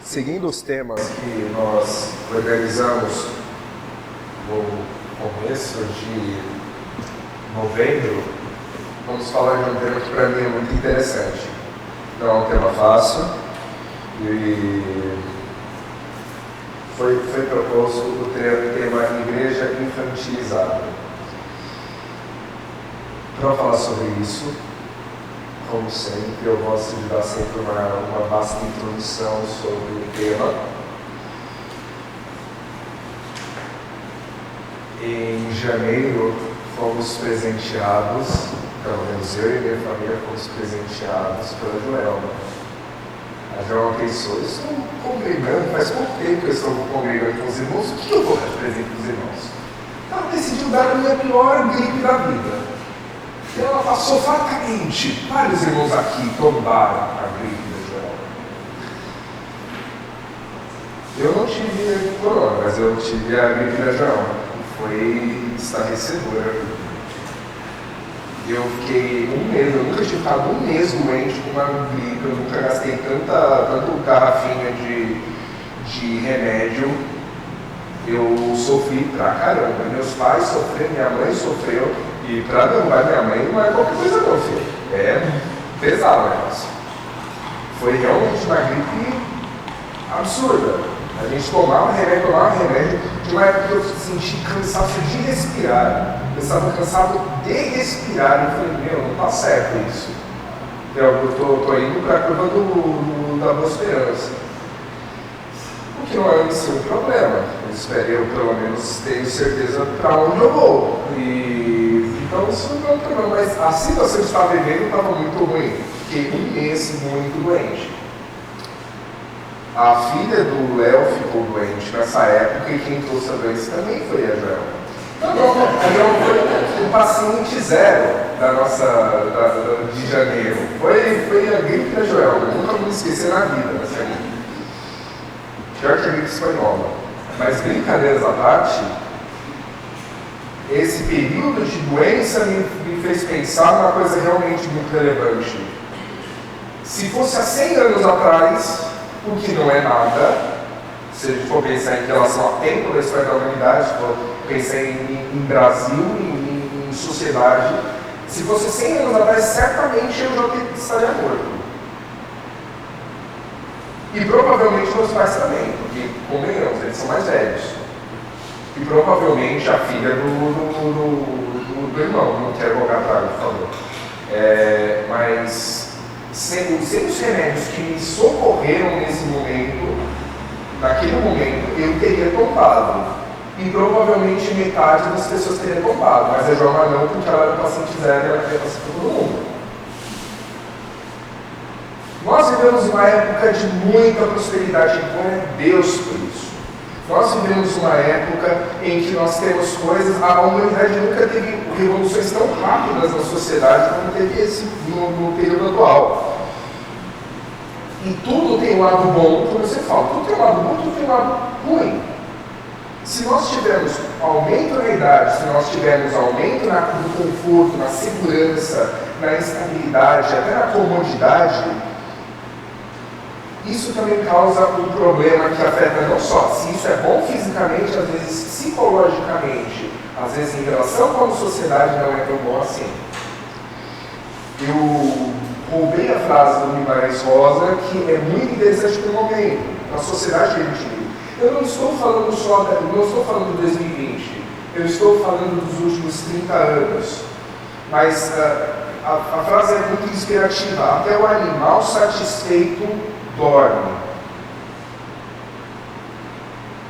Seguindo os temas que nós organizamos no começo de novembro, vamos falar de um tema que para mim é muito interessante. Não é um tema fácil e foi proposto o tema Igreja Infantilizada. Para falar sobre isso, como sempre, eu gosto de dar sempre uma vasta introdução sobre o tema. Em janeiro, fomos presenteados, pelo menos eu e minha família fomos presenteados pela Joelma. A Joelma pensou, eu estou congregando, faz pouco tempo que eu estou congregando com os irmãos, o que eu vou dar de presente para os irmãos? Ela decidiu dar a minha pior gripe da vida. Ela passou fartamente. Vários irmãos aqui tombaram a gripe da Joelma. Eu não tive corona, mas eu tive a gripe da Joelma. Foi estarrecedora. Eu fiquei um mês, eu nunca tinha ficado um mês doente com uma gripe, eu nunca gastei tanto garrafinha de remédio. Eu sofri pra caramba. Meus pais sofreram, minha mãe sofreu. E para derrubar minha mãe não é qualquer coisa não, filho. É pesado o negócio. Foi realmente uma gripe absurda. A gente tomava remédio. De uma época que eu senti cansaço de respirar. Eu estava cansado de respirar. Eu falei, meu, não tá certo isso. Eu tô indo para a curva da Boa Esperança. O que não é um problema. Eu pelo menos tenho certeza para onde eu vou. Então isso não é um problema, mas a situação que eu estava vivendo estava muito ruim. Fiquei um mês muito doente. A filha do Léo ficou doente nessa época e quem trouxe a doença também foi a Joelma. A Joelma foi o paciente zero de janeiro. Foi a gripe da Joelma. Eu nunca vou me esquecer na vida dessa gripe. Pior que a gripe espanhola. Mas brincadeiras à parte, esse período de doença me fez pensar numa coisa realmente muito relevante. Se fosse há 100 anos atrás, o que não é nada, se a gente for pensar em relação ao tempo da história da humanidade, se for pensar em Brasil, em sociedade, se fosse 100 anos atrás, certamente eu já estaria morto. E provavelmente meus pais também, porque, convenhamos, eles são mais velhos. E provavelmente a filha do irmão, não quero colocar atrás, por favor. Mas sem os remédios que me socorreram nesse momento, naquele momento, eu teria tombado. E provavelmente metade das pessoas teria tombado, mas a Joelma não, porque ela era paciente zero e ela queria passar por todo mundo. Nós vivemos uma época de muita prosperidade, glória a Deus por isso. Nós vivemos uma época em que nós temos coisas, a humanidade nunca teve revoluções tão rápidas na sociedade como teve esse no período atual. E tudo tem um lado bom, como você fala, tudo tem um lado bom, tudo tem um lado ruim. Se nós tivermos aumento na idade, se nós tivermos aumento no conforto, na segurança, na estabilidade, até na comodidade, isso também causa um problema que afeta não só se isso é bom fisicamente, às vezes psicologicamente, às vezes em relação com a sociedade não é tão bom assim. Eu roubei a frase do Guimarães Rosa, que é muito interessante para o momento, na sociedade que a gente vive. Eu não estou falando não estou falando de 2020, eu estou falando dos últimos 30 anos. Mas a frase é muito inspirativa. Até o animal satisfeito dorme.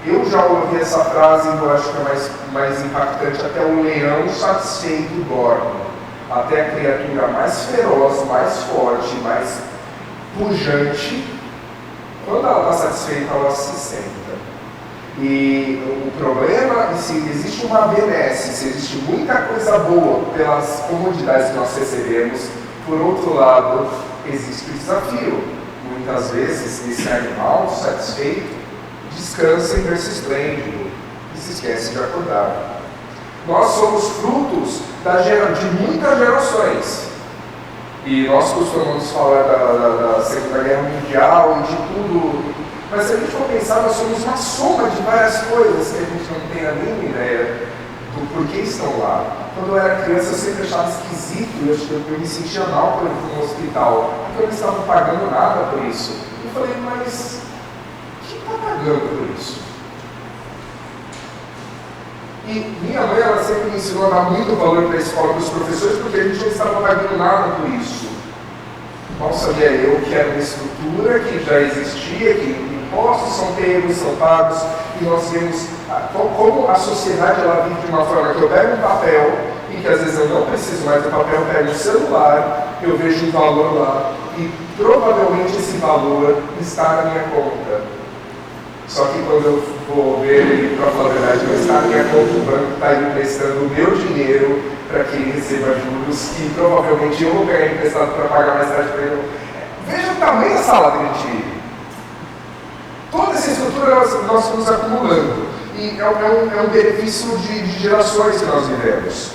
Eu já ouvi essa frase e eu acho que é mais impactante. Até o leão satisfeito dorme. Até a criatura mais feroz, mais forte, mais pujante, quando ela está satisfeita, ela se senta. E o problema é se existe uma benesse, se existe muita coisa boa pelas comodidades que nós recebemos, por outro lado, existe o desafio. Muitas vezes, esse animal satisfeito descansa em berço esplêndido e se esquece de acordar. Nós somos frutos de muitas gerações. E nós costumamos falar da Segunda Guerra Mundial e de tudo, mas se a gente for pensar, nós somos uma soma de várias coisas que a gente não tem a mínima ideia do porquê estão lá. Quando eu era criança, eu sempre achava esquisito, eu me sentia mal quando eu fui no hospital, porque eu não estava pagando nada por isso. Eu falei, mas quem está pagando por isso? E minha mãe, ela sempre me ensinou a dar muito valor para a escola dos professores, porque a gente não estava pagando nada por isso. Mal sabia eu que era uma estrutura que já existia, que impostos são pegos, são pagos, e nós vemos como a sociedade ela vive de uma forma que eu pego um papel, e que às vezes eu não preciso mais do papel, eu pego um celular, eu vejo um valor lá, e provavelmente esse valor está na minha conta. Só que quando eu vou ver ele, para falar a verdade, não está na minha conta, o banco está emprestando o meu dinheiro para que ele receba juros, que provavelmente eu vou pegar emprestado para pagar mais tarde para ele. Veja o tamanho da sala que a gente vive. Toda essa estrutura nós estamos acumulando. E é um benefício de gerações que nós vivemos.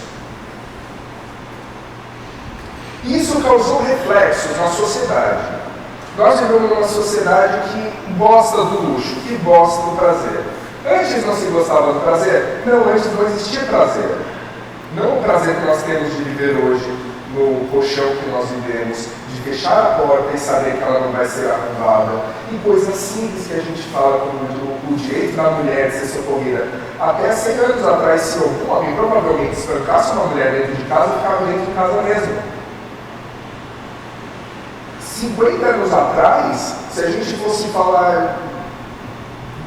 Isso causou reflexos na sociedade. Nós vivemos numa sociedade que gosta do luxo, que gosta do prazer. Antes não se gostava do prazer? Não, antes não existia prazer. Não o prazer que nós temos de viver hoje, no colchão que nós vivemos, de fechar a porta e saber que ela não vai ser arrombada. E coisas simples que a gente fala, como o direito da mulher de ser socorrida. Até 100 anos atrás, se algum homem provavelmente espancasse uma mulher dentro de casa, ficava dentro de casa mesmo. 50 anos atrás, se a gente fosse falar,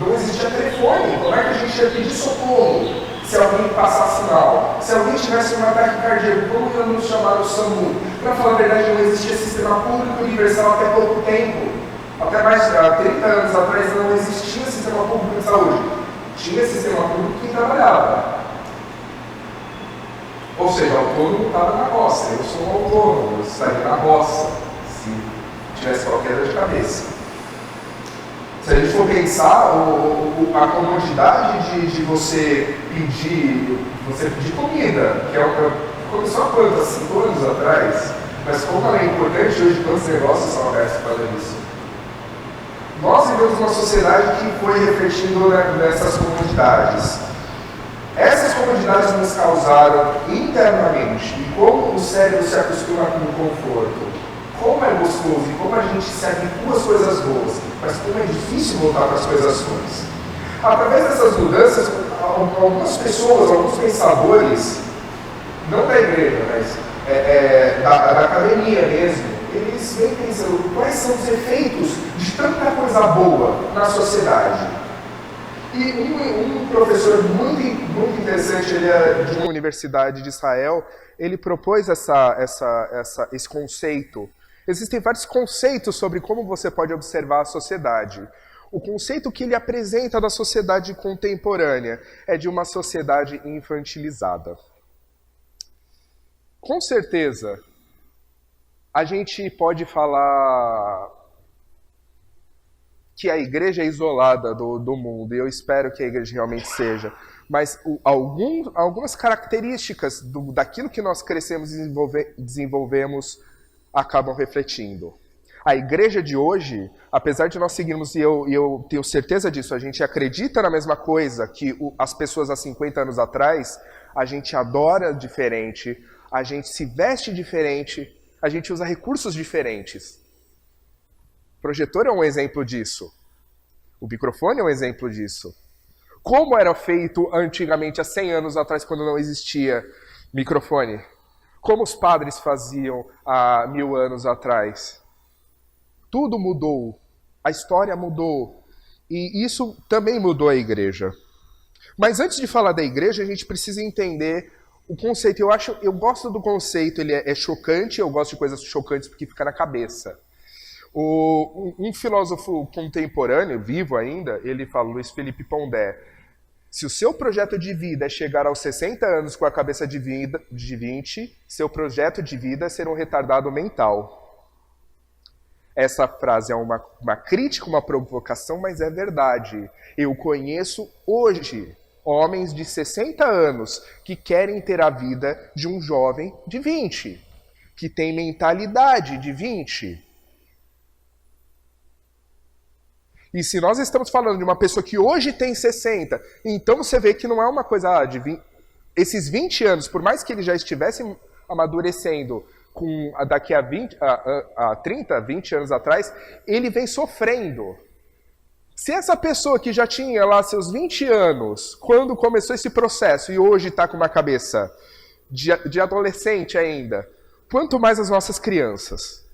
não existia telefone, como é que a gente ia pedir socorro se alguém passasse mal? Se alguém tivesse um ataque cardíaco, como íamos chamar o SAMU? Para falar a verdade, não existia sistema público universal até pouco tempo. Até mais de 30 anos atrás não existia sistema público de saúde. Tinha sistema público que trabalhava. Ou seja, o autônomo estava na roça. Eu sou um autônomo, eu estaria na roça. Tivesse qualquer dor de cabeça. Se a gente for pensar, a comodidade de você pedir comida, que começou há quanto? 5 anos atrás, mas como ela é importante hoje, quantos negócios são abertos para isso? Nós vivemos uma sociedade que foi refletindo nessas comodidades. Essas comodidades nos causaram internamente, e como o cérebro se acostuma com o conforto, como é gostoso e como a gente se habitua às coisas boas, mas como é difícil voltar para as coisas ruins. Através dessas mudanças, algumas pessoas, alguns pensadores, não da igreja, mas da academia mesmo, eles vêm pensando quais são os efeitos de tanta coisa boa na sociedade. E um professor muito interessante, ele é de uma universidade de Israel, ele propôs esse conceito. Existem vários conceitos sobre como você pode observar a sociedade. O conceito que ele apresenta da sociedade contemporânea é de uma sociedade infantilizada. Com certeza, a gente pode falar que a igreja é isolada do mundo, e eu espero que a igreja realmente seja, mas algumas características daquilo que nós crescemos e desenvolvemos acabam refletindo. A igreja de hoje, apesar de nós seguirmos, e eu tenho certeza disso, a gente acredita na mesma coisa que as pessoas há 50 anos atrás, a gente adora diferente, a gente se veste diferente, a gente usa recursos diferentes. O projetor é um exemplo disso. O microfone é um exemplo disso. Como era feito antigamente, há 100 anos atrás, quando não existia microfone? Como os padres faziam há 1000 anos atrás? Tudo mudou. A história mudou. E isso também mudou a igreja. Mas antes de falar da igreja, a gente precisa entender o conceito. Eu gosto do conceito, ele é chocante, eu gosto de coisas chocantes porque fica na cabeça. Um filósofo contemporâneo, vivo ainda, ele fala, Luiz Felipe Pondé, se o seu projeto de vida é chegar aos 60 anos com a cabeça de 20, seu projeto de vida é ser um retardado mental. Essa frase é uma crítica, uma provocação, mas é verdade. Eu conheço hoje Homens de 60 anos que querem ter a vida de um jovem de 20, que tem mentalidade de 20. E se nós estamos falando de uma pessoa que hoje tem 60, então você vê que não é uma coisa de 20. Esses 20 anos, por mais que ele já estivesse amadurecendo daqui a 30, 20 anos atrás, ele vem sofrendo. Se essa pessoa que já tinha lá seus 20 anos, quando começou esse processo, e hoje está com uma cabeça de adolescente ainda, quanto mais as nossas crianças,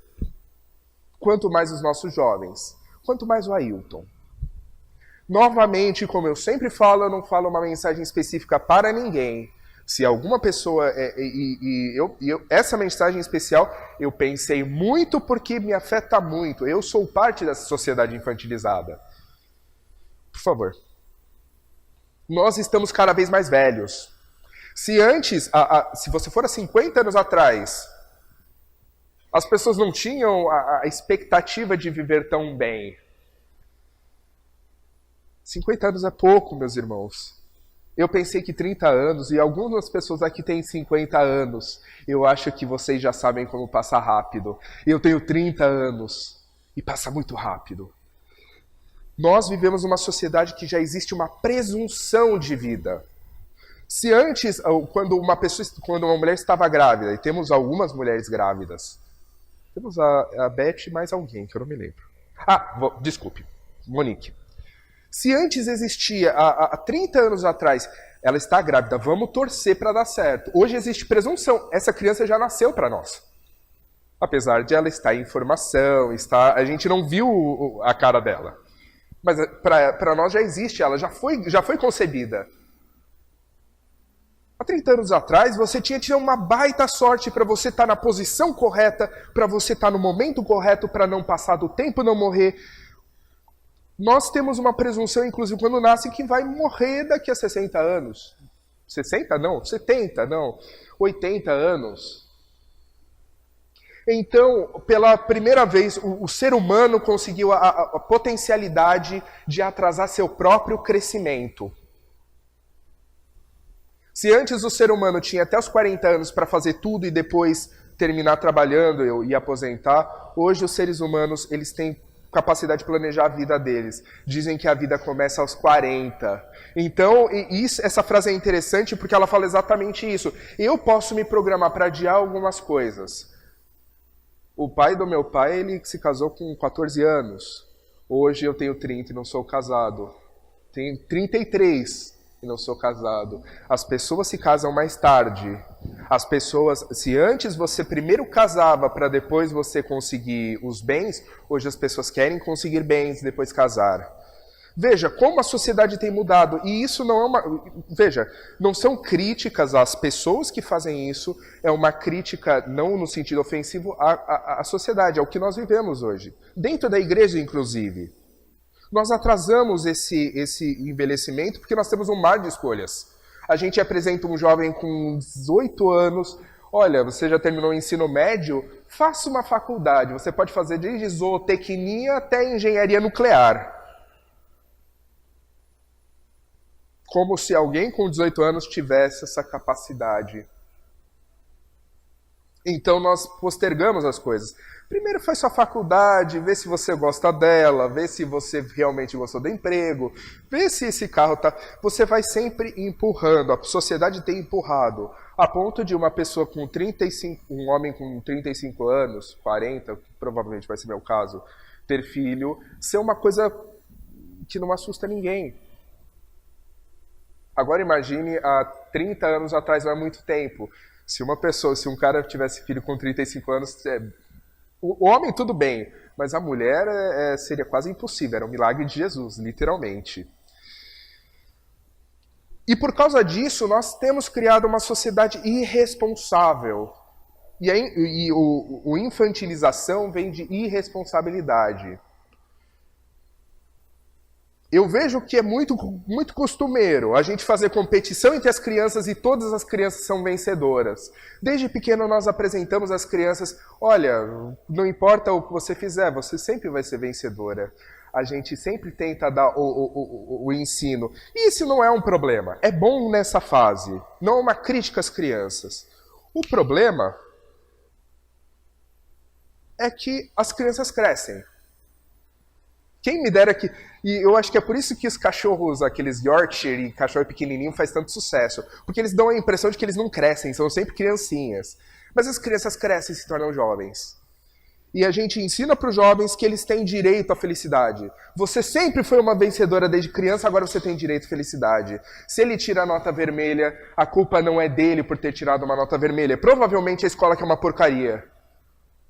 quanto mais os nossos jovens, quanto mais o Ailton. Novamente, como eu sempre falo, eu não falo uma mensagem específica para ninguém. Se alguma pessoa... essa mensagem especial eu pensei muito porque me afeta muito. Eu sou parte dessa sociedade infantilizada. Por favor. Nós estamos cada vez mais velhos. Se antes, se você for há 50 anos atrás, as pessoas não tinham a expectativa de viver tão bem. 50 anos é pouco, meus irmãos. Eu pensei que 30 anos, e algumas pessoas aqui têm 50 anos. Eu acho que vocês já sabem como passar rápido. Eu tenho 30 anos e passa muito rápido. Nós vivemos uma sociedade que já existe uma presunção de vida. Se antes, quando uma mulher estava grávida, e temos algumas mulheres grávidas, temos a Beth e mais alguém, que eu não me lembro. Desculpe, Monique. Se antes existia, há 30 anos atrás, ela está grávida, vamos torcer para dar certo. Hoje existe presunção, essa criança já nasceu para nós. Apesar de ela estar em formação, a gente não viu a cara dela. Mas para nós já existe, ela já foi concebida. Há 30 anos atrás, você tinha tido uma baita sorte para você estar na posição correta, para você estar no momento correto, para não passar do tempo, não morrer. Nós temos uma presunção, inclusive, quando nasce, que vai morrer daqui a 60 anos. 60? Não. 70? Não. 80 anos. Então, pela primeira vez, o ser humano conseguiu a potencialidade de atrasar seu próprio crescimento. Se antes o ser humano tinha até os 40 anos para fazer tudo e depois terminar trabalhando e aposentar, hoje os seres humanos eles têm capacidade de planejar a vida deles. Dizem que a vida começa aos 40. Então, essa frase é interessante porque ela fala exatamente isso. Eu posso me programar para adiar algumas coisas. O pai do meu pai, ele se casou com 14 anos. Hoje eu tenho 30 e não sou casado. Tenho 33 e não sou casado. As pessoas se casam mais tarde. As pessoas, se antes você primeiro casava para depois você conseguir os bens, hoje as pessoas querem conseguir bens e depois casar. Veja como a sociedade tem mudado. E isso não é uma... Veja, não são críticas às pessoas que fazem isso, é uma crítica, não no sentido ofensivo, à sociedade, ao que nós vivemos hoje. Dentro da igreja, inclusive. Nós atrasamos esse envelhecimento porque nós temos um mar de escolhas. A gente apresenta um jovem com 18 anos, olha, você já terminou o ensino médio, faça uma faculdade. Você pode fazer desde zootecnia até engenharia nuclear. Como se alguém com 18 anos tivesse essa capacidade. Então nós postergamos as coisas. Primeiro faz sua faculdade, vê se você gosta dela, vê se você realmente gostou do emprego, vê se esse carro tá... Você vai sempre empurrando, a sociedade tem empurrado, a ponto de uma pessoa com 35, um homem com 35 anos, 40, que provavelmente vai ser meu caso, ter filho, ser uma coisa que não assusta ninguém. Agora imagine há 30 anos atrás, não é muito tempo. Se um cara tivesse filho com 35 anos, o homem tudo bem, mas a mulher seria quase impossível, era um milagre de Jesus, literalmente. E por causa disso, nós temos criado uma sociedade irresponsável. E o infantilização vem de irresponsabilidade. Eu vejo que é muito, muito costumeiro a gente fazer competição entre as crianças e todas as crianças são vencedoras. Desde pequeno nós apresentamos às crianças, olha, não importa o que você fizer, você sempre vai ser vencedora. A gente sempre tenta dar o ensino. E isso não é um problema. É bom nessa fase. Não é uma crítica às crianças. O problema é que as crianças crescem. Quem me dera que... E eu acho que é por isso que os cachorros, aqueles Yorkshire e cachorro pequenininho, faz tanto sucesso. Porque eles dão a impressão de que eles não crescem, são sempre criancinhas. Mas as crianças crescem e se tornam jovens. E a gente ensina para os jovens que eles têm direito à felicidade. Você sempre foi uma vencedora desde criança, agora você tem direito à felicidade. Se ele tira a nota vermelha, a culpa não é dele por ter tirado uma nota vermelha. Provavelmente a escola que é uma porcaria,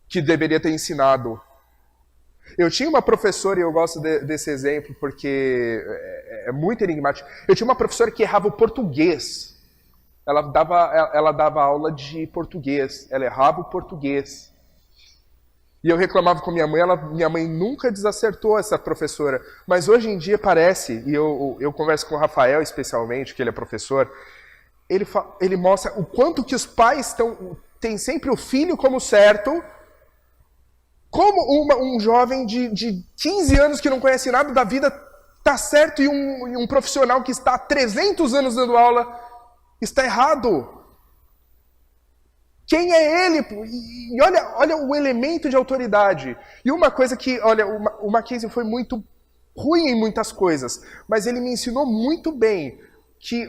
que deveria ter ensinado. Eu tinha uma professora, e eu gosto desse exemplo porque é muito enigmático. Eu tinha uma professora que errava o português. Ela dava aula de português, ela errava o português. E eu reclamava com minha mãe nunca desacertou essa professora. Mas hoje em dia parece, e eu converso com o Rafael especialmente, que ele é professor, ele mostra o quanto que os pais têm sempre o filho como certo, como um jovem de 15 anos que não conhece nada da vida está certo e um profissional que está há 300 anos dando aula está errado. Quem é ele? E olha o elemento de autoridade. E uma coisa que, olha, o Mackenzie foi muito ruim em muitas coisas, mas ele me ensinou muito bem que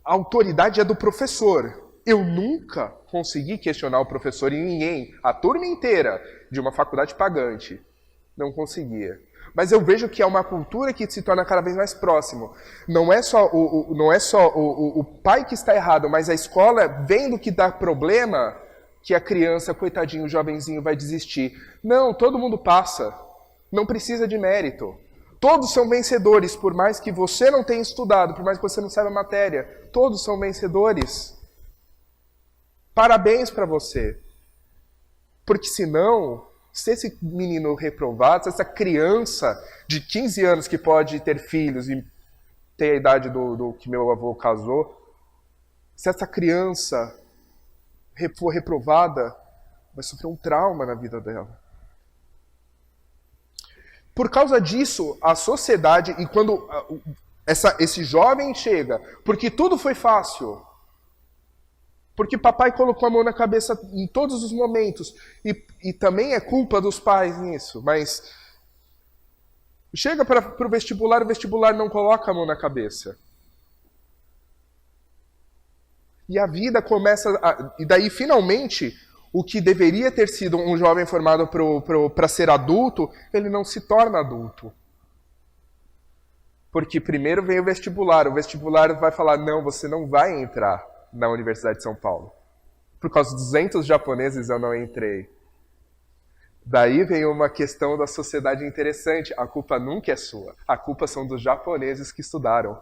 a autoridade é do professor. Eu nunca consegui questionar o professor e ninguém, a turma inteira de uma faculdade pagante, não conseguia. Mas eu vejo que é uma cultura que se torna cada vez mais próximo. Não é só o pai que está errado, mas a escola, vendo que dá problema, que a criança, coitadinho, o jovenzinho, vai desistir. Não, todo mundo passa. Não precisa de mérito. Todos são vencedores, por mais que você não tenha estudado, por mais que você não saiba a matéria. Todos são vencedores. Parabéns para você. Porque senão... Se esse menino reprovado, se essa criança de 15 anos que pode ter filhos e ter a idade do que meu avô casou, se essa criança for reprovada, vai sofrer um trauma na vida dela. Por causa disso, a sociedade, e quando esse jovem chega, porque tudo foi fácil, porque papai colocou a mão na cabeça em todos os momentos. E também é culpa dos pais nisso. Mas chega para o vestibular não coloca a mão na cabeça. E a vida começa... E daí, finalmente, o que deveria ter sido um jovem formado para ser adulto, ele não se torna adulto. Porque primeiro vem o vestibular vai falar, não, você não vai entrar na Universidade de São Paulo. Por causa de 200 japoneses eu não entrei. Daí vem uma questão da sociedade interessante. A culpa nunca é sua. A culpa são dos japoneses que estudaram.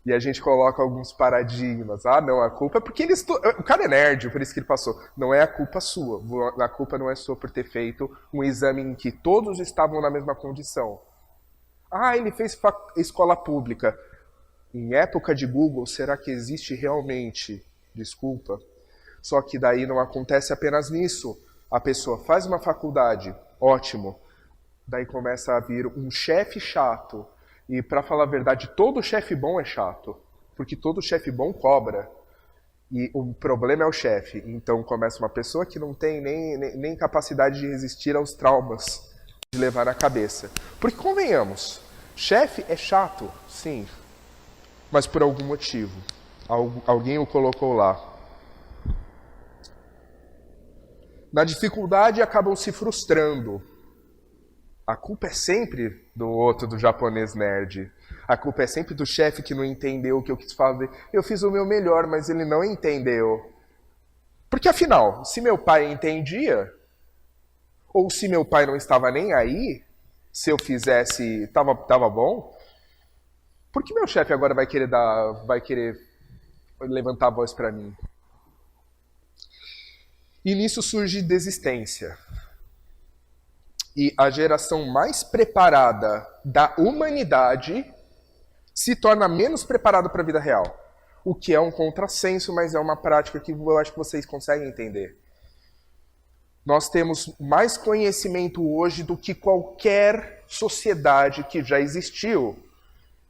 E a gente coloca alguns paradigmas. Ah, não, a culpa é porque ele estudou. O cara é nerd, por isso que ele passou. Não é a culpa sua. A culpa não é sua por ter feito um exame em que todos estavam na mesma condição. Ah, ele fez escola pública. Em época de Google, será que existe realmente? Desculpa. Só que daí não acontece apenas nisso. A pessoa faz uma faculdade, ótimo. Daí começa a vir um chefe chato. E para falar a verdade, todo chefe bom é chato. Porque todo chefe bom cobra. E o problema é o chefe. Então começa uma pessoa que não tem nem capacidade de resistir aos traumas de levar na cabeça. Porque convenhamos, chefe é chato, sim. Mas por algum motivo. Alguém o colocou lá. Na dificuldade acabam se frustrando. A culpa é sempre do japonês nerd. A culpa é sempre do chefe que não entendeu o que eu quis fazer. Eu fiz o meu melhor, mas ele não entendeu. Porque afinal, se meu pai entendia, ou se meu pai não estava nem aí, se eu fizesse, tava bom, por que meu chefe agora vai querer levantar a voz para mim? E nisso surge desistência. E a geração mais preparada da humanidade se torna menos preparada para a vida real. O que é um contrassenso, mas é uma prática que eu acho que vocês conseguem entender. Nós temos mais conhecimento hoje do que qualquer sociedade que já existiu.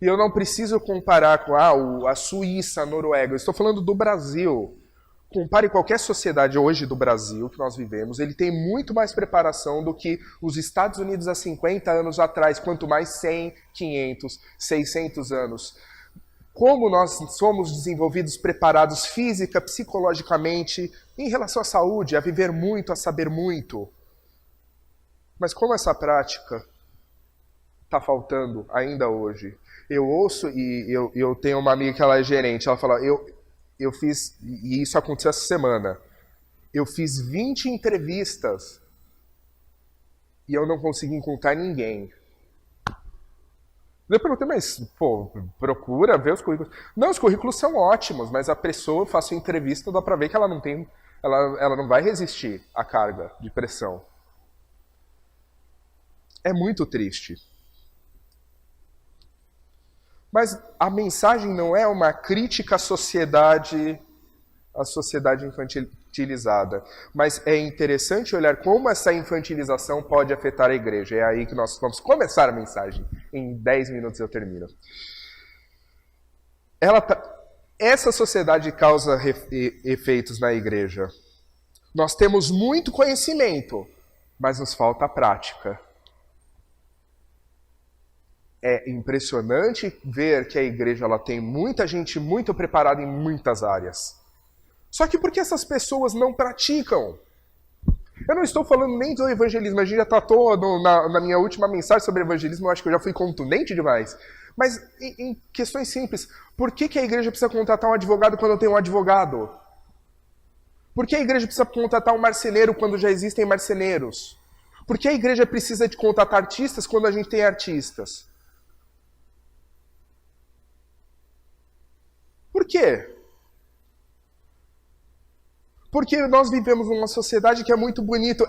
E eu não preciso comparar com a Suíça, a Noruega. Eu estou falando do Brasil. Compare qualquer sociedade hoje do Brasil que nós vivemos, ele tem muito mais preparação do que os Estados Unidos há 50 anos atrás, quanto mais 100, 500, 600 anos. Como nós somos desenvolvidos, preparados física, psicologicamente, em relação à saúde, a viver muito, a saber muito. Mas como essa prática está faltando ainda hoje? Eu ouço e eu tenho uma amiga que ela é gerente, ela fala, eu fiz, e isso aconteceu essa semana, eu fiz 20 entrevistas e eu não consegui encontrar ninguém. Eu perguntei, mas, pô, procura ver os currículos. Não, os currículos são ótimos, mas a pessoa, faz a entrevista, dá pra ver que ela não tem, ela não vai resistir à carga de pressão. É muito triste. Mas a mensagem não é uma crítica à sociedade infantilizada. Mas é interessante olhar como essa infantilização pode afetar a igreja. É aí que nós vamos começar a mensagem. Em 10 minutos eu termino. Essa sociedade causa efeitos na igreja. Nós temos muito conhecimento, mas nos falta a prática. É impressionante ver que a igreja ela tem muita gente muito preparada em muitas áreas. Só que por que essas pessoas não praticam? Eu não estou falando nem do evangelismo, a gente já tratou na minha última mensagem sobre evangelismo, eu acho que eu já fui contundente demais. Mas em questões simples, por que a igreja precisa contratar um advogado quando tem um advogado? Por que a igreja precisa contratar um marceneiro quando já existem marceneiros? Por que a igreja precisa de contratar artistas quando a gente tem artistas? Por quê? Porque nós vivemos numa sociedade que é muito bonito.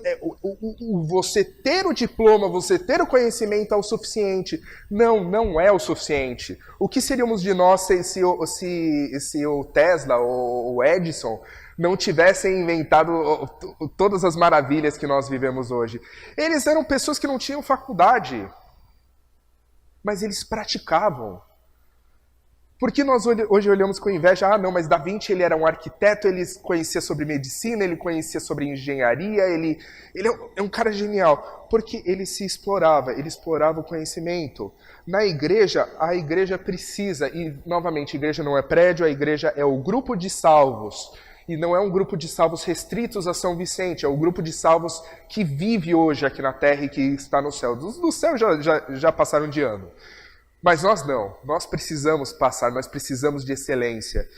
Você ter o diploma, você ter o conhecimento é o suficiente. Não é o suficiente. O que seríamos de nós se o Tesla ou o Edison não tivessem inventado todas as maravilhas que nós vivemos hoje? Eles eram pessoas que não tinham faculdade, mas eles praticavam. Por que nós hoje olhamos com inveja? Ah, não, mas Da Vinci ele era um arquiteto, ele conhecia sobre medicina, ele conhecia sobre engenharia, ele é um cara genial. Porque ele ele explorava o conhecimento. Na igreja, a igreja precisa, e novamente, a igreja não é prédio, a igreja é o grupo de salvos. E não é um grupo de salvos restritos a São Vicente, é o grupo de salvos que vive hoje aqui na terra e que está no céu. Do céu já passaram de ano. Mas nós não. Nós precisamos passar, nós precisamos de excelência.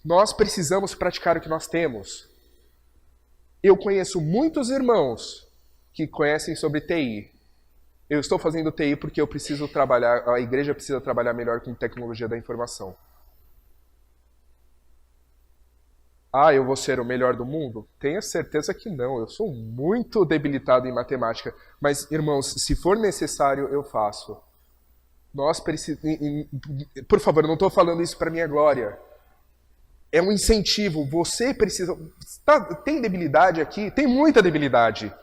Nós precisamos praticar o que nós temos. Eu conheço muitos irmãos que conhecem sobre TI. Eu estou fazendo TI porque eu preciso trabalhar, a igreja precisa trabalhar melhor com tecnologia da informação. Ah, eu vou ser o melhor do mundo? Tenha certeza que não. Eu sou muito debilitado em matemática. Mas, irmãos, se for necessário, eu faço. Nós precisamos... Por favor, eu não estou falando isso para minha glória. É um incentivo. Você precisa... Tem debilidade aqui? Tem muita debilidade.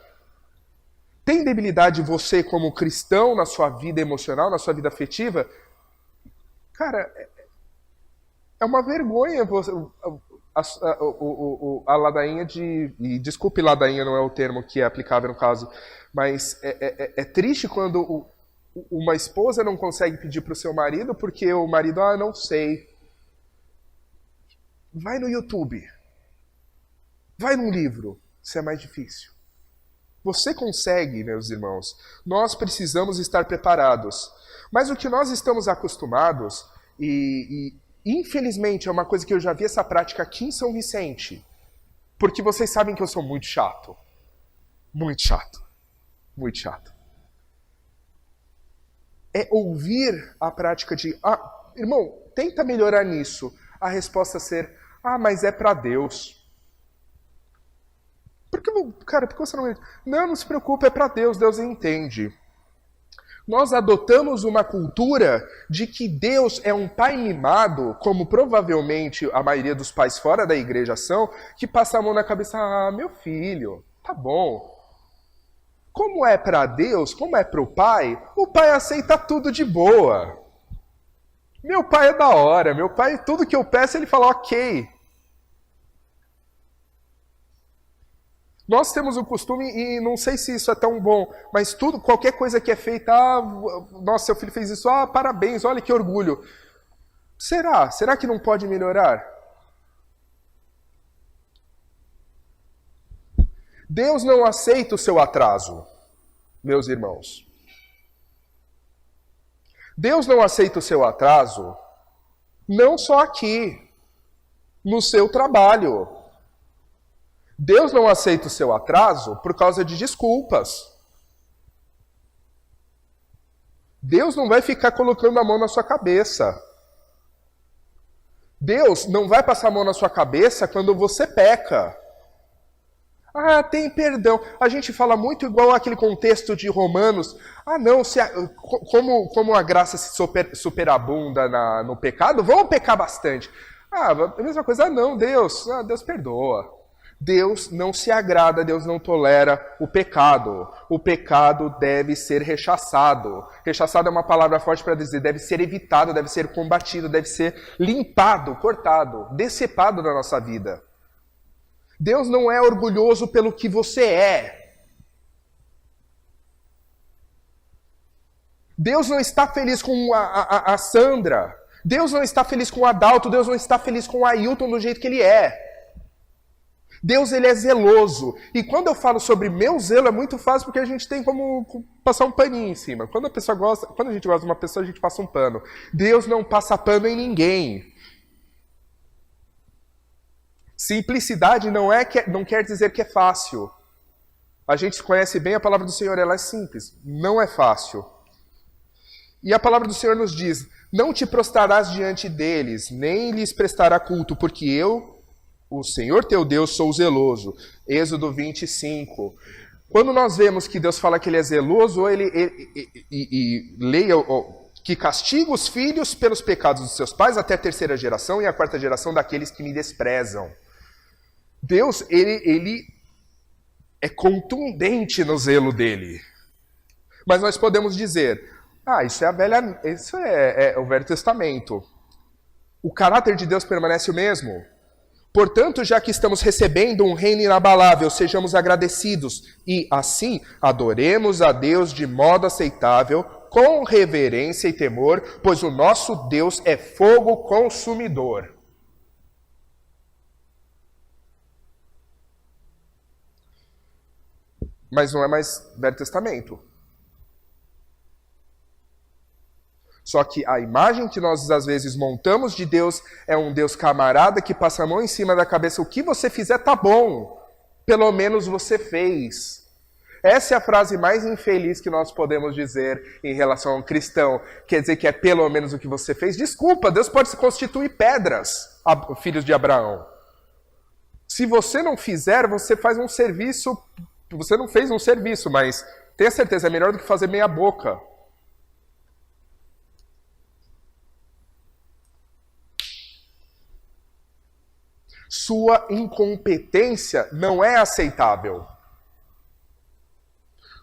Tem debilidade você como cristão na sua vida emocional, na sua vida afetiva? Cara, é uma vergonha você... A ladainha de... E desculpe, ladainha não é o termo que é aplicável no caso, mas é triste quando uma esposa não consegue pedir para o seu marido porque o marido, não sei. Vai no YouTube. Vai num livro. Isso é mais difícil. Você consegue, meus irmãos. Nós precisamos estar preparados. Mas o que nós estamos acostumados, e infelizmente é uma coisa que eu já vi essa prática aqui em São Vicente, porque vocês sabem que eu sou muito chato. Muito chato. Muito chato. É ouvir a prática de, irmão, tenta melhorar nisso. A resposta ser, mas é para Deus. Por que você não... Não se preocupe, é para Deus, Deus entende. Nós adotamos uma cultura de que Deus é um pai mimado, como provavelmente a maioria dos pais fora da igreja são, que passa a mão na cabeça, meu filho, Tá bom. Como é para Deus, como é para o Pai aceita tudo de boa. Meu pai é da hora, meu pai, tudo que eu peço, ele fala ok. Nós temos o costume, e não sei se isso é tão bom, mas tudo, qualquer coisa que é feita, nossa, seu filho fez isso, parabéns, olha que orgulho. Será? Será que não pode melhorar? Deus não aceita o seu atraso, meus irmãos. Deus não aceita o seu atraso, não só aqui, no seu trabalho. Deus não aceita o seu atraso por causa de desculpas. Deus não vai ficar colocando a mão na sua cabeça. Deus não vai passar a mão na sua cabeça quando você peca. Tem perdão. A gente fala muito igual aquele contexto de Romanos. Não, como a graça se superabunda no pecado, vamos pecar bastante. A mesma coisa, não, Deus perdoa. Deus não se agrada, Deus não tolera o pecado. O pecado deve ser rechaçado. Rechaçado é uma palavra forte para dizer, deve ser evitado, deve ser combatido, deve ser limpado, cortado, decepado da nossa vida. Deus não é orgulhoso pelo que você é. Deus não está feliz com a Sandra. Deus não está feliz com o Adalto. Deus não está feliz com o Ailton do jeito que ele é. Deus, ele é zeloso. E quando eu falo sobre meu zelo, é muito fácil porque a gente tem como passar um paninho em cima. Quando a gente gosta de uma pessoa, a gente passa um pano. Deus não passa pano em ninguém. Simplicidade não quer dizer que é fácil. A gente conhece bem a palavra do Senhor, ela é simples. Não é fácil. E a palavra do Senhor nos diz, não te prostrarás diante deles, nem lhes prestará culto, porque eu, o Senhor teu Deus, sou zeloso. Êxodo 25. Quando nós vemos que Deus fala que ele é zeloso, leia que castiga os filhos pelos pecados dos seus pais até a 3ª geração e a 4ª geração daqueles que me desprezam. Deus, ele é contundente no zelo dele. Mas nós podemos dizer, isso é o Velho Testamento. O caráter de Deus permanece o mesmo. Portanto, já que estamos recebendo um reino inabalável, sejamos agradecidos e, assim, adoremos a Deus de modo aceitável, com reverência e temor, pois o nosso Deus é fogo consumidor. Mas não é mais Velho Testamento. Só que a imagem que nós às vezes montamos de Deus é um Deus camarada que passa a mão em cima da cabeça. O que você fizer tá bom. Pelo menos você fez. Essa é a frase mais infeliz que nós podemos dizer em relação a um cristão. Quer dizer que é pelo menos o que você fez. Desculpa, Deus pode se constituir pedras, filhos de Abraão. Se você não fizer, você faz um serviço. Você não fez um serviço, mas tenha certeza, é melhor do que fazer meia boca. Sua incompetência não é aceitável.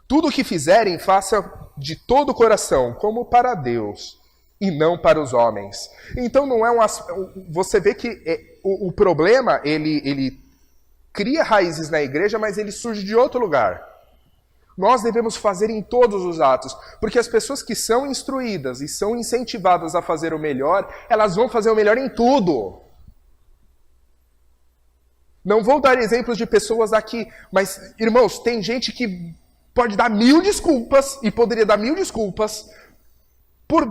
Tudo o que fizerem, faça de todo o coração, como para Deus, e não para os homens. Então não é você vê que o problema, ele cria raízes na igreja, mas ele surge de outro lugar. Nós devemos fazer em todos os atos, porque as pessoas que são instruídas e são incentivadas a fazer o melhor, elas vão fazer o melhor em tudo. Não vou dar exemplos de pessoas aqui, mas, irmãos, tem gente que pode dar 1000 desculpas, e poderia dar 1000 desculpas,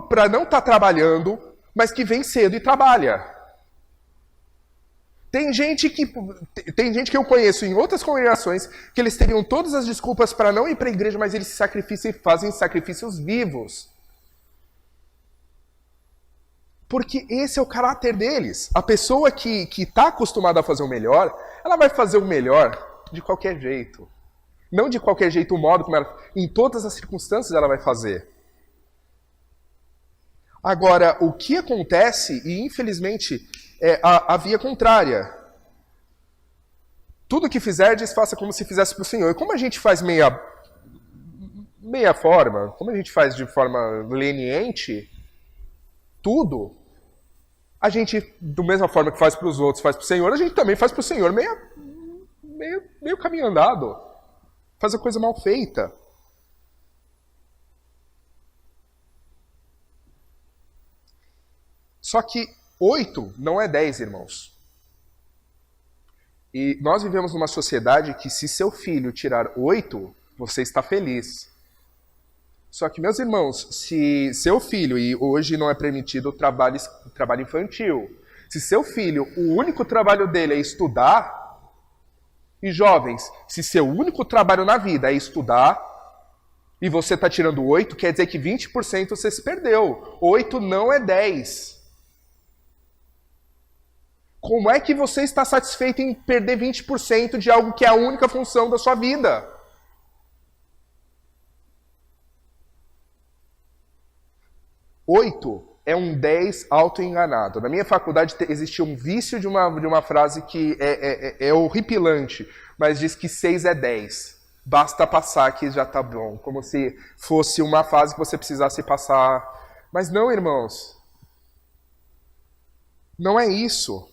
para não estar trabalhando, mas que vem cedo e trabalha. Tem gente que eu conheço em outras congregações, que eles teriam todas as desculpas para não ir para a igreja, mas eles se sacrificam e fazem sacrifícios vivos. Porque esse é o caráter deles. A pessoa que está acostumada a fazer o melhor, ela vai fazer o melhor de qualquer jeito. Não de qualquer jeito, o modo como ela... Em todas as circunstâncias ela vai fazer. Agora, o que acontece, e infelizmente é a via contrária. Tudo que fizerdes, faça como se fizesse para o Senhor. E como a gente faz meia forma, como a gente faz de forma leniente, tudo, a gente, da mesma forma que faz para os outros, faz para o Senhor, a gente também faz para o Senhor meio caminho andado. Faz a coisa mal feita. Só que 8 não é 10, irmãos. E nós vivemos numa sociedade que se seu filho tirar 8, você está feliz. Só que, meus irmãos, se seu filho, e hoje não é permitido o trabalho infantil, se seu filho, o único trabalho dele é estudar, e jovens, se seu único trabalho na vida é estudar, e você está tirando 8, quer dizer que 20% você se perdeu. 8 não é 10. Como é que você está satisfeito em perder 20% de algo que é a única função da sua vida? Oito é um 10 auto-enganado. Na minha faculdade existia um vício de uma frase que é horripilante, mas diz que 6 é 10. Basta passar que já está bom. Como se fosse uma fase que você precisasse passar. Mas não, irmãos. Não é isso.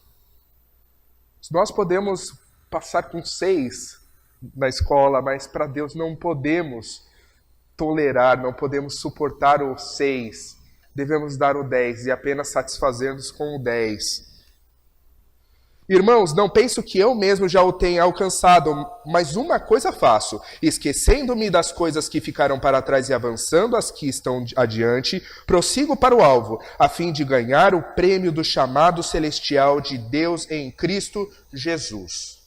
Nós podemos passar com 6 na escola, mas para Deus não podemos tolerar, não podemos suportar o 6. Devemos dar o 10 e apenas satisfazer-nos com o 10. Irmãos, não penso que eu mesmo já o tenha alcançado, mas uma coisa faço, esquecendo-me das coisas que ficaram para trás e avançando as que estão adiante, prossigo para o alvo, a fim de ganhar o prêmio do chamado celestial de Deus em Cristo Jesus.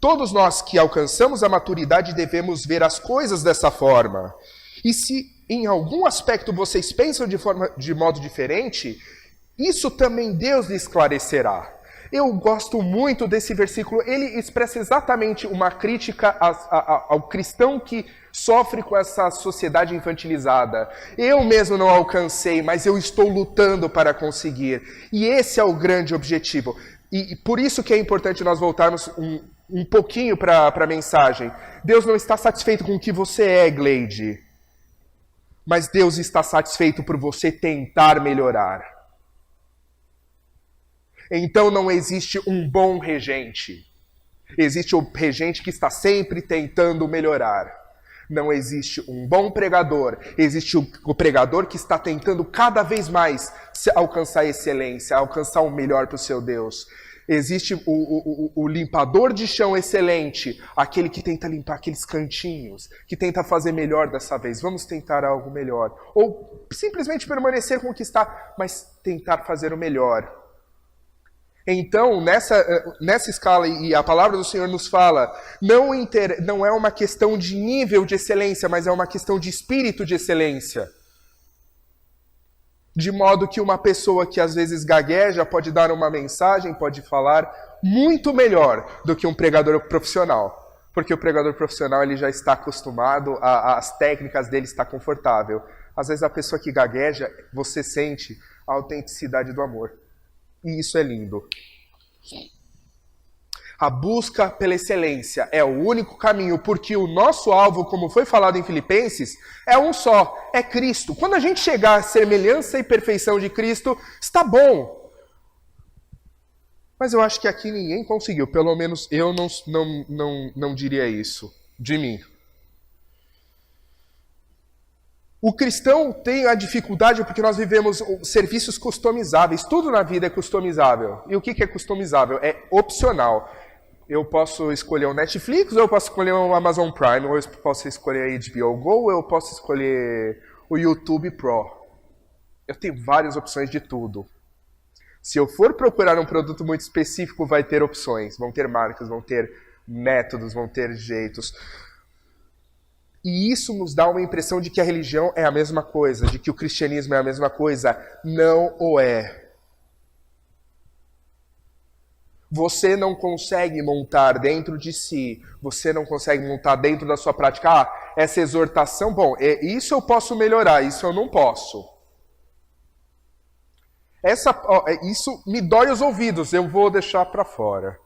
Todos nós que alcançamos a maturidade devemos ver as coisas dessa forma. E se em algum aspecto vocês pensam de modo diferente, isso também Deus lhe esclarecerá. Eu gosto muito desse versículo. Ele expressa exatamente uma crítica ao cristão que sofre com essa sociedade infantilizada. Eu mesmo não alcancei, mas eu estou lutando para conseguir. E esse é o grande objetivo. E por isso que é importante nós voltarmos um pouquinho para a mensagem. Deus não está satisfeito com o que você é, Gleide. Mas Deus está satisfeito por você tentar melhorar. Então não existe um bom regente. Existe o regente que está sempre tentando melhorar. Não existe um bom pregador. Existe o pregador que está tentando cada vez mais alcançar a excelência, alcançar o melhor para o seu Deus. Existe o limpador de chão excelente, aquele que tenta limpar aqueles cantinhos, que tenta fazer melhor dessa vez. Vamos tentar algo melhor. Ou simplesmente permanecer com o que está, mas tentar fazer o melhor. Então, nessa escala, e a palavra do Senhor nos fala, não é uma questão de nível de excelência, mas é uma questão de espírito de excelência. De modo que uma pessoa que às vezes gagueja pode dar uma mensagem, pode falar muito melhor do que um pregador profissional. Porque o pregador profissional ele já está acostumado, as técnicas dele está confortável. Às vezes a pessoa que gagueja, você sente a autenticidade do amor. E isso é lindo. A busca pela excelência é o único caminho, porque o nosso alvo, como foi falado em Filipenses, é um só, é Cristo. Quando a gente chegar à semelhança e perfeição de Cristo, está bom. Mas eu acho que aqui ninguém conseguiu, pelo menos eu não diria isso de mim. O cristão tem a dificuldade porque nós vivemos serviços customizáveis. Tudo na vida é customizável. E o que é customizável? É opcional. Eu posso escolher o Netflix, ou eu posso escolher o Amazon Prime, ou eu posso escolher a HBO Go, ou eu posso escolher o YouTube Pro. Eu tenho várias opções de tudo. Se eu for procurar um produto muito específico, vai ter opções. Vão ter marcas, vão ter métodos, vão ter jeitos. E isso nos dá uma impressão de que a religião é a mesma coisa, de que o cristianismo é a mesma coisa. Não o é. Você não consegue montar dentro de si, você não consegue montar dentro da sua prática. Essa exortação, bom, isso eu posso melhorar, isso eu não posso. Isso me dói os ouvidos, eu vou deixar para fora.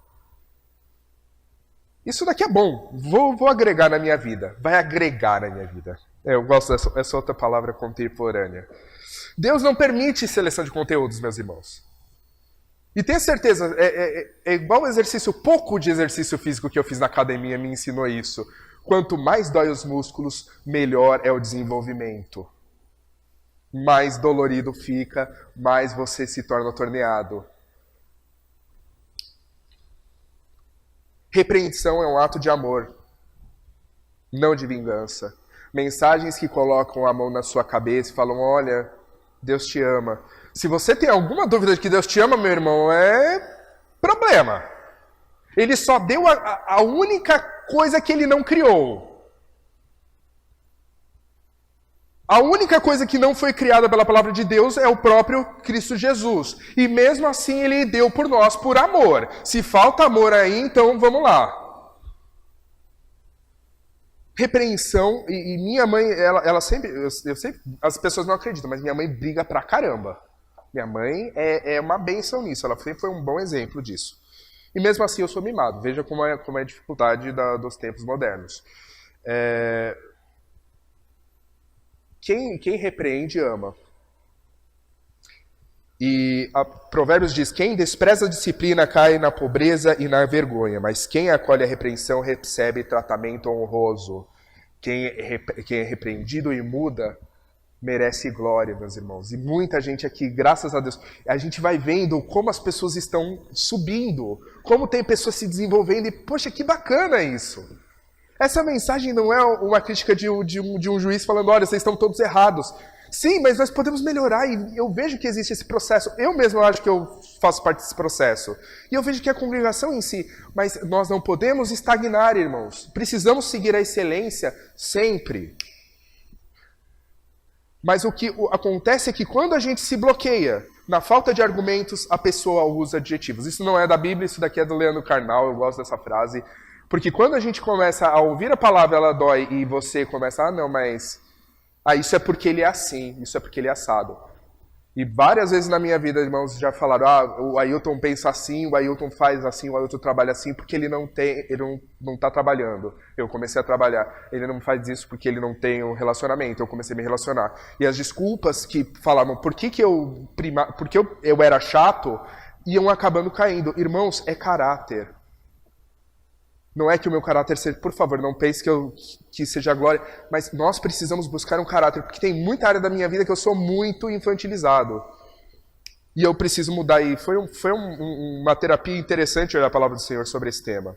Isso daqui é bom, vou agregar na minha vida. Vai agregar na minha vida. Eu gosto dessa outra palavra contemporânea. Deus não permite seleção de conteúdos, meus irmãos. E tenha certeza, é igual exercício, pouco de exercício físico que eu fiz na academia me ensinou isso. Quanto mais dói os músculos, melhor é o desenvolvimento. Mais dolorido fica, mais você se torna torneado. Repreensão é um ato de amor, não de vingança. Mensagens que colocam a mão na sua cabeça e falam, olha, Deus te ama. Se você tem alguma dúvida de que Deus te ama, meu irmão, é problema. Ele só deu a única coisa que ele não criou. A única coisa que não foi criada pela palavra de Deus é o próprio Cristo Jesus. E mesmo assim ele deu por nós por amor. Se falta amor aí, então vamos lá. Repreensão, e minha mãe, ela sempre, eu sempre, as pessoas não acreditam, mas minha mãe briga pra caramba. Minha mãe é uma bênção nisso, ela sempre foi um bom exemplo disso. E mesmo assim eu sou mimado, veja como é a dificuldade dos tempos modernos. Quem repreende ama. E Provérbios diz, quem despreza a disciplina cai na pobreza e na vergonha, mas quem acolhe a repreensão recebe tratamento honroso. Quem é repreendido e muda merece glória, meus irmãos. E muita gente aqui, graças a Deus, a gente vai vendo como as pessoas estão subindo, como tem pessoas se desenvolvendo e, poxa, que bacana isso. Essa mensagem não é uma crítica de um juiz falando, olha, vocês estão todos errados. Sim, mas nós podemos melhorar e eu vejo que existe esse processo. Eu mesmo acho que eu faço parte desse processo. E eu vejo que a congregação em si, mas nós não podemos estagnar, irmãos. Precisamos seguir a excelência sempre. Mas o que acontece é que quando a gente se bloqueia, na falta de argumentos, a pessoa usa adjetivos. Isso não é da Bíblia, isso daqui é do Leandro Carnal, eu gosto dessa frase. Porque quando a gente começa a ouvir a palavra, ela dói, e você começa, não, mas... isso é porque ele é assim, isso é porque ele é assado. E várias vezes na minha vida, irmãos, já falaram, o Ailton pensa assim, o Ailton faz assim, o Ailton trabalha assim, porque ele não está trabalhando. Eu comecei a trabalhar. Ele não faz isso porque ele não tem um relacionamento. Eu comecei a me relacionar. E as desculpas que falavam, porque eu era chato, iam acabando caindo. Irmãos, é caráter. Não é que o meu caráter seja, por favor, não pense que seja glória, mas nós precisamos buscar um caráter, porque tem muita área da minha vida que eu sou muito infantilizado. E eu preciso mudar. E foi uma terapia interessante olhar a palavra do Senhor sobre esse tema.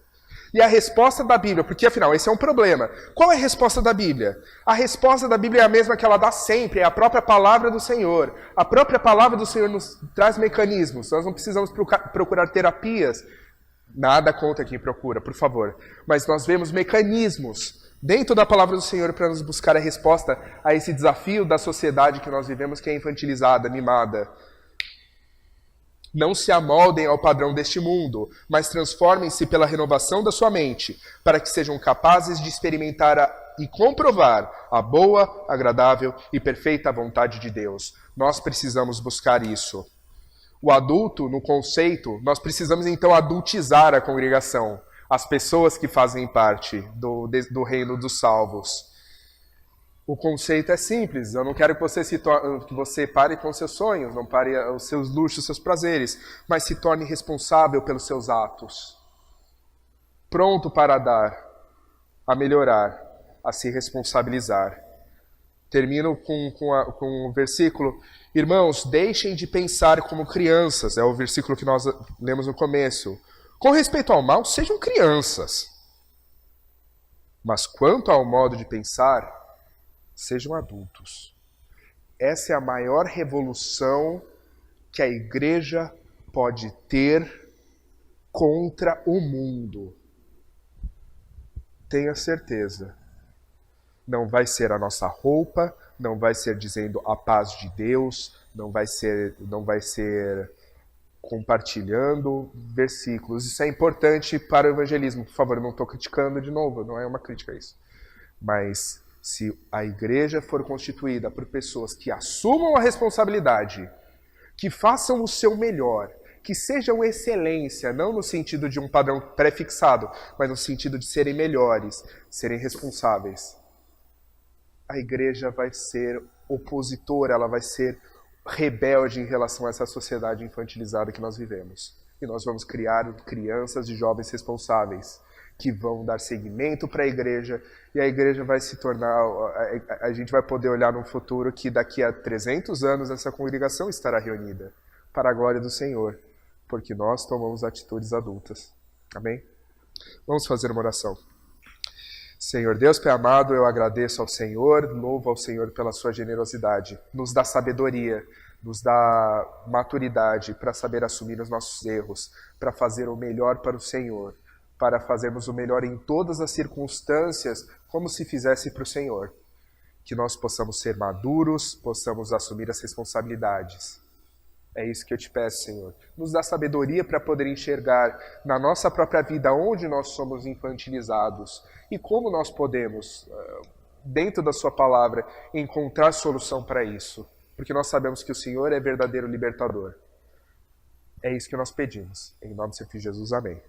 E a resposta da Bíblia, porque afinal, esse é um problema. Qual é a resposta da Bíblia? A resposta da Bíblia é a mesma que ela dá sempre, é a própria palavra do Senhor. A própria palavra do Senhor nos traz mecanismos. Nós não precisamos procurar terapias. Nada contra quem procura, por favor. Mas nós vemos mecanismos dentro da palavra do Senhor para nos buscar a resposta a esse desafio da sociedade que nós vivemos, que é infantilizada, mimada. Não se amoldem ao padrão deste mundo, mas transformem-se pela renovação da sua mente, para que sejam capazes de experimentar e comprovar a boa, agradável e perfeita vontade de Deus. Nós precisamos buscar isso. O adulto, no conceito, nós precisamos então adultizar a congregação, as pessoas que fazem parte do reino dos salvos. O conceito é simples, eu não quero que você pare com seus sonhos, não pare os seus luxos, os seus prazeres, mas se torne responsável pelos seus atos. Pronto para dar, a melhorar, a se responsabilizar. Termino com o versículo, irmãos, deixem de pensar como crianças, é o versículo que nós lemos no começo. Com respeito ao mal, sejam crianças. Mas quanto ao modo de pensar, sejam adultos. Essa é a maior revolução que a igreja pode ter contra o mundo. Tenha certeza. Não vai ser a nossa roupa, não vai ser dizendo a paz de Deus, não vai ser compartilhando versículos. Isso é importante para o evangelismo. Por favor, eu não estou criticando de novo, não é uma crítica a isso. Mas se a igreja for constituída por pessoas que assumam a responsabilidade, que façam o seu melhor, que sejam excelência, não no sentido de um padrão pré-fixado, mas no sentido de serem melhores, serem responsáveis. A igreja vai ser opositora, ela vai ser rebelde em relação a essa sociedade infantilizada que nós vivemos. E nós vamos criar crianças e jovens responsáveis, que vão dar seguimento para a igreja, e a igreja vai se tornar, a gente vai poder olhar num futuro que daqui a 300 anos essa congregação estará reunida, para a glória do Senhor, porque nós tomamos atitudes adultas. Amém? Vamos fazer uma oração. Senhor Deus, Pai amado, eu agradeço ao Senhor, louvo ao Senhor pela sua generosidade. Nos dá sabedoria, nos dá maturidade para saber assumir os nossos erros, para fazer o melhor para o Senhor, para fazermos o melhor em todas as circunstâncias, como se fizesse para o Senhor. Que nós possamos ser maduros, possamos assumir as responsabilidades. É isso que eu te peço, Senhor. Nos dá sabedoria para poder enxergar na nossa própria vida onde nós somos infantilizados e como nós podemos, dentro da sua palavra, encontrar solução para isso. Porque nós sabemos que o Senhor é verdadeiro libertador. É isso que nós pedimos. Em nome do Senhor Jesus, amém.